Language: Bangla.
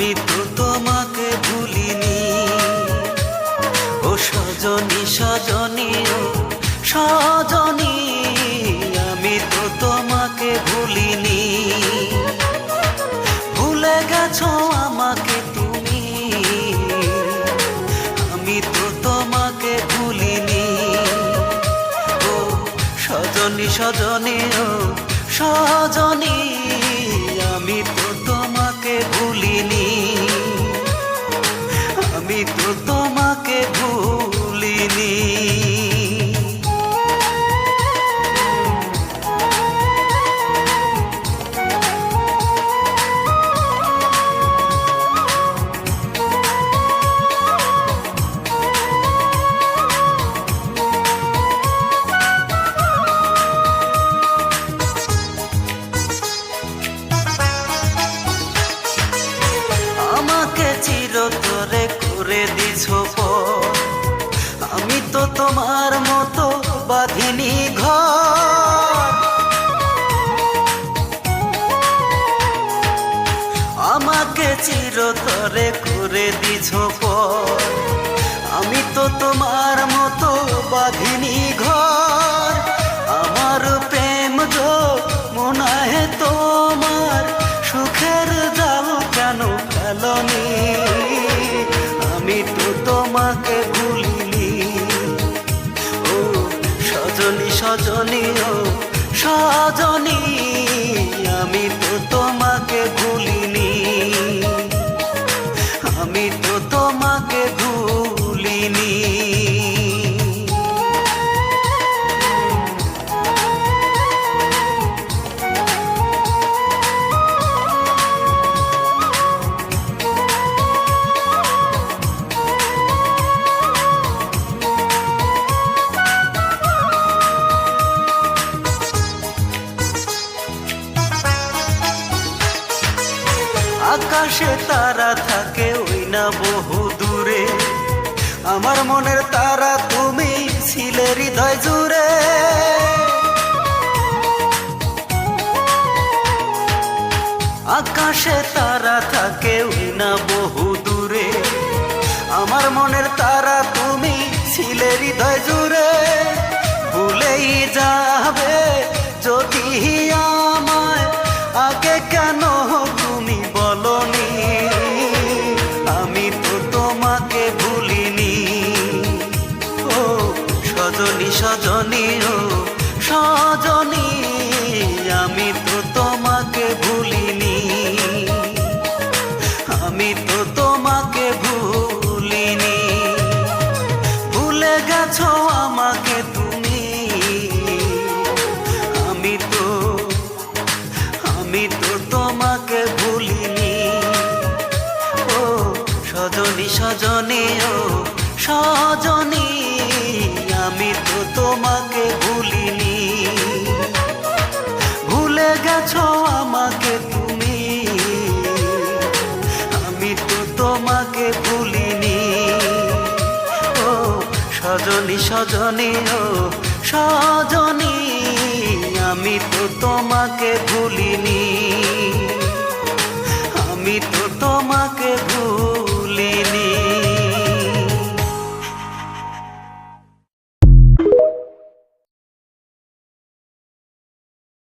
আমি তো তোমাকে ভুলিনি। ও সজনী সজনী ও সজনী, আমি তো তোমাকে ভুলিনি। ভুলে গেছো আমাকে তুমি, আমি তো তোমাকে ভুলিনি। ও সজনী সজনী ও সজনী, আমি তো তোমাকে ভুলিনি। আমি তো তোমাকে ভুলিনি। চিরতরে করে দিছো পর, আমি তো তোমার মতো বাঁধিনি ঘর। আমাকে চিরতরে করে দিছো পর, আমি তো তোমার মতো বাঁধিনি ঘর। আমার প্রেম যো মনে তোমার, সুখের জাল কেন ফেলনি? আমি তো তোমাকে ভুলিনি। ও সজনী সজনী ও সজনী, আমি তো তোমাকে ভুলিনি। আমি তো তোমাকে ভুলিনি। আকাশে তারা থাকে ওই না বহু দূরে, আমার মনের তারা তুমি ছিলে হৃদয় জুড়ে। আকাশে তারা থাকে ওই না বহু দূরে, আমার মনের তারা তুমি ছিলে হৃদয় জুড়ে। ভুলেই যাবে যদি আমায়, আগে কেন তুমি বলনি? আমি তো তোমাকে ভুলিনি। ও সজনী সজনী ও সজনী, আমি তো তোমাকে ভুলিনি। আমি তো তোমাকে ভুলিনি। ভুলে গেছো আমাকে তুমি, আমি তো তোমাকে ভুলিনি। ও সজনী সজনী ও সজনী, আমি তো তোমাকে ভুলিনি। ভুলে গেছো আমাকে তুমি, আমি তো তোমাকে ভুলিনি। ও সজনী সজনী ও সজনী, আমি তো তোমাকে ভুলিনি।